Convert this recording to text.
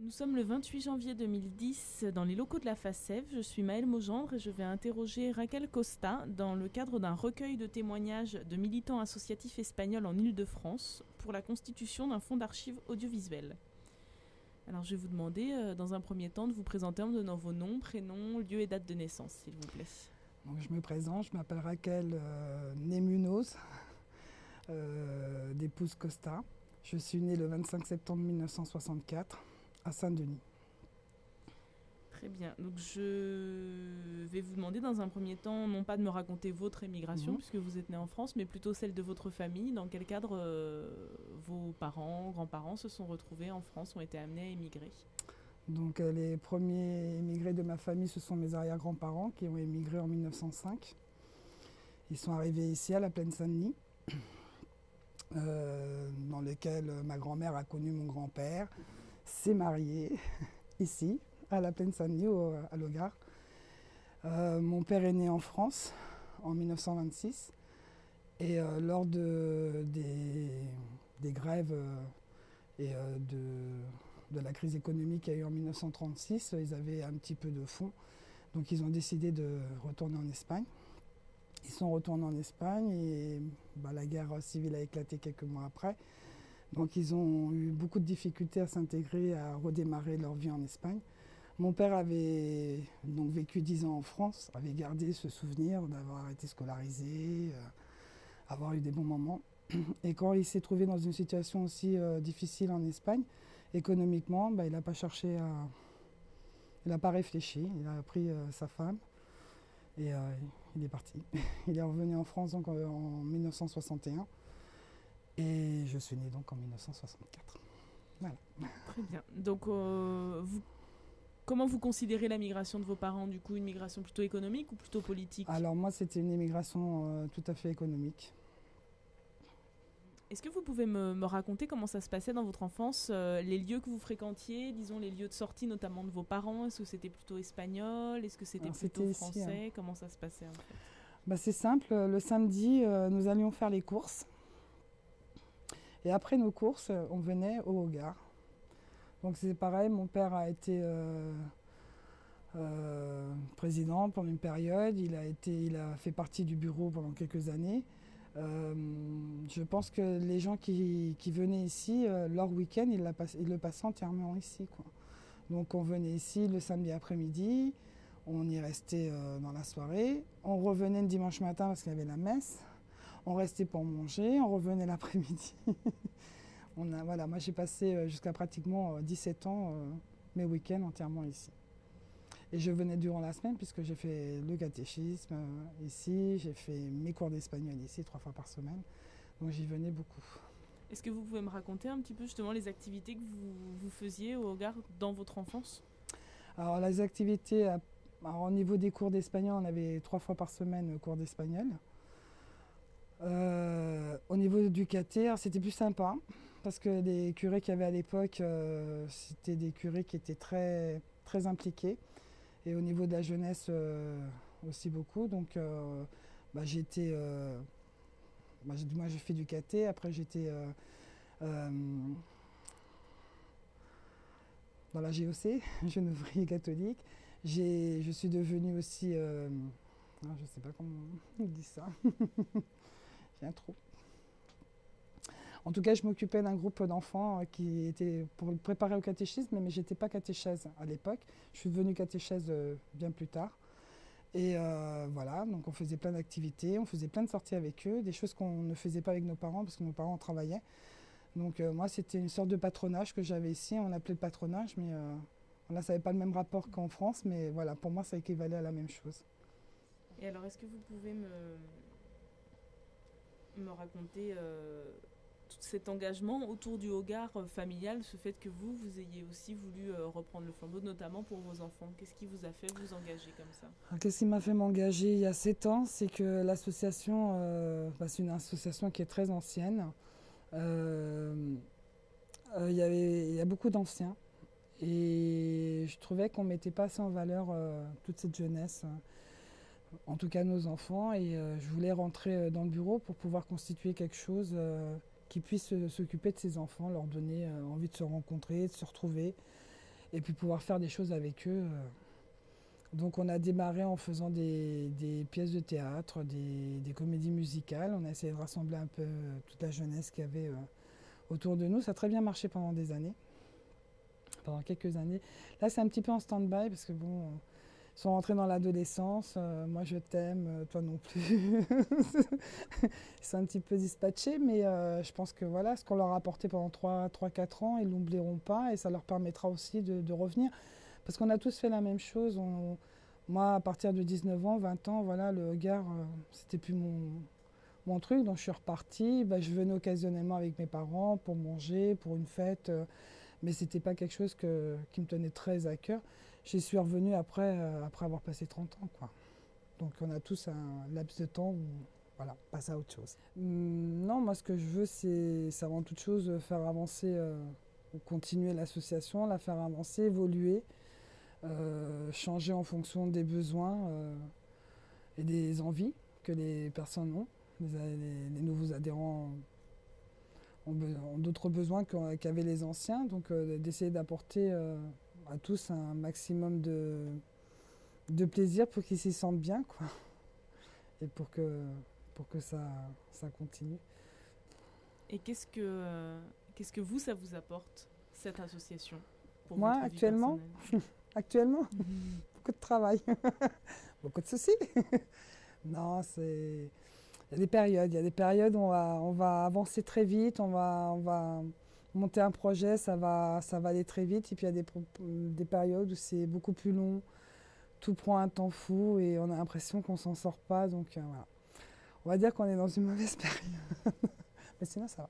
Nous sommes le 28 janvier 2010 dans les locaux de la FACEV. Je suis Maëlle Maugendre et je vais interroger Raquel Costa dans le cadre d'un recueil de témoignages de militants associatifs espagnols en Île-de-France pour la constitution d'un fonds d'archives audiovisuelles. Alors je vais vous demander dans un premier temps de vous présenter en me donnant vos noms, prénoms, lieu et date de naissance, s'il vous plaît. Donc, je me présente, je m'appelle Raquel Nemunoz, d'épouse Costa. Je suis née le 25 septembre 1964 à Saint-Denis. Très bien. Donc je vais vous demander dans un premier temps, non pas de me raconter votre émigration, puisque vous êtes né en France, mais plutôt celle de votre famille. Dans quel cadre vos parents, grands-parents se sont retrouvés en France, ont été amenés à émigrer? Donc les premiers émigrés de ma famille, ce sont mes arrière-grands-parents qui ont émigré en 1905. Ils sont arrivés ici à la Plaine Saint-Denis, dans lequel ma grand-mère a connu mon grand-père, s'est mariée ici, à la Plaine Saint-Denis, à Logar. Mon père est né en France en 1926 et lors des grèves et de la crise économique qu'il y a eu en 1936, ils avaient un petit peu de fonds, donc ils ont décidé de retourner en Espagne. Ils sont retournés en Espagne et la guerre civile a éclaté quelques mois après. Donc ils ont eu beaucoup de difficultés à s'intégrer, à redémarrer leur vie en Espagne. Mon père avait donc vécu 10 ans en France, avait gardé ce souvenir d'avoir été scolarisé, avoir eu des bons moments. Et quand il s'est trouvé dans une situation aussi difficile en Espagne, économiquement, il n'a pas cherché à... Il n'a pas réfléchi, il a pris sa femme et il est parti. Il est revenu en France donc, en 1961 et je suis né donc en 1964. Voilà. Très bien. Donc comment vous considérez la migration de vos parents, du coup, une migration plutôt économique ou plutôt politique? Alors moi, c'était une immigration tout à fait économique. Est-ce que vous pouvez me raconter comment ça se passait dans votre enfance, les lieux que vous fréquentiez, disons les lieux de sortie notamment de vos parents? Est-ce que c'était plutôt espagnol? Est-ce que c'était plutôt C'était français? ici, hein. Comment ça se passait en fait? C'est simple, le samedi, nous allions faire les courses. Et après nos courses, on venait au Hogar. Donc c'est pareil, mon père a été président pendant une période, il a fait partie du bureau pendant quelques années. Je pense que les gens qui venaient ici, leur week-end, ils le passaient entièrement ici, quoi. Donc on venait ici le samedi après-midi, on y restait dans la soirée, on revenait le dimanche matin parce qu'il y avait la messe, on restait pour manger, on revenait l'après-midi. Voilà, moi j'ai passé jusqu'à pratiquement 17 ans mes week-ends entièrement ici. Et je venais durant la semaine puisque j'ai fait le catéchisme ici, j'ai fait mes cours d'espagnol ici 3 fois par semaine, donc j'y venais beaucoup. Est-ce que vous pouvez me raconter un petit peu justement les activités que vous faisiez au Hogar dans votre enfance? Alors les activités, au niveau des cours d'espagnol, on avait 3 fois par semaine cours d'espagnol. Au niveau du caté, c'était plus sympa parce que les curés qu'il y avait à l'époque, c'était des curés qui étaient très, très impliqués. Et au niveau de la jeunesse aussi beaucoup. Donc j'étais... moi j'ai fait du caté, après j'étais euh, dans la GOC, Jeune ouvrier catholique. Je suis devenue aussi... je ne sais pas comment on dit ça. J'ai un trou. En tout cas, je m'occupais d'un groupe d'enfants qui était pour le préparer au catéchisme, mais j'étais pas catéchèse à l'époque. Je suis devenue catéchèse bien plus tard. Et voilà, donc on faisait plein d'activités, on faisait plein de sorties avec eux, des choses qu'on ne faisait pas avec nos parents parce que nos parents travaillaient. Donc moi, c'était une sorte de patronage que j'avais ici, on l'appelait le patronage, mais là, ça n'avait pas le même rapport qu'en France, mais voilà, pour moi, ça équivalait à la même chose. Et alors, est-ce que vous pouvez me raconter tout cet engagement autour du Hogar familial, ce fait que vous ayez aussi voulu reprendre le flambeau, notamment pour vos enfants? Qu'est-ce qui vous a fait vous engager comme ça? Alors, qu'est-ce qui m'a fait m'engager il y a 7 ans? C'est que l'association, c'est une association qui est très ancienne. Il y a beaucoup d'anciens et je trouvais qu'on ne mettait pas assez en valeur toute cette jeunesse, en tout cas nos enfants, et je voulais rentrer dans le bureau pour pouvoir constituer quelque chose qui puisse s'occuper de ces enfants, leur donner envie de se rencontrer, de se retrouver. et puis pouvoir faire des choses avec eux. Donc on a démarré en faisant des pièces de théâtre, des comédies musicales. On a essayé de rassembler un peu toute la jeunesse qu'il y avait autour de nous. Ça a très bien marché pendant des années, pendant quelques années. Là c'est un petit peu en stand-by parce que bon, ils sont rentrés dans l'adolescence. Moi je t'aime, toi non plus. Ils sont un petit peu dispatchés, mais je pense que voilà, ce qu'on leur a apporté pendant 3-4 ans, ils ne l'oublieront pas et ça leur permettra aussi de revenir. Parce qu'on a tous fait la même chose. Moi, à partir de 19 ans, 20 ans, voilà, le Hogar, c'était plus mon truc. Donc je suis repartie. Bah, je venais occasionnellement avec mes parents pour manger, pour une fête. Mais ce n'était pas quelque chose qui me tenait très à cœur. J'y suis revenue après avoir passé 30 ans, quoi. Donc on a tous un laps de temps où voilà, on passe à autre chose. Non, moi ce que je veux, c'est avant toute chose faire avancer, ou continuer l'association, la faire avancer, évoluer. Changer en fonction des besoins et des envies que les personnes ont. Les nouveaux adhérents ont d'autres besoins qu'avaient les anciens, donc d'essayer d'apporter à tous un maximum de plaisir pour qu'ils s'y sentent bien, quoi, et pour que ça continue. Et qu'est-ce que vous, ça vous apporte, cette association, pour Moi, votre vie actuellement, personnelle? beaucoup de travail, beaucoup de soucis. Non, il y a des périodes. Il y a des périodes où on va avancer très vite, on va monter un projet, ça va aller très vite. Et puis il y a des périodes où c'est beaucoup plus long, tout prend un temps fou et on a l'impression qu'on s'en sort pas. Donc voilà. On va dire qu'on est dans une mauvaise période. Mais sinon, ça va.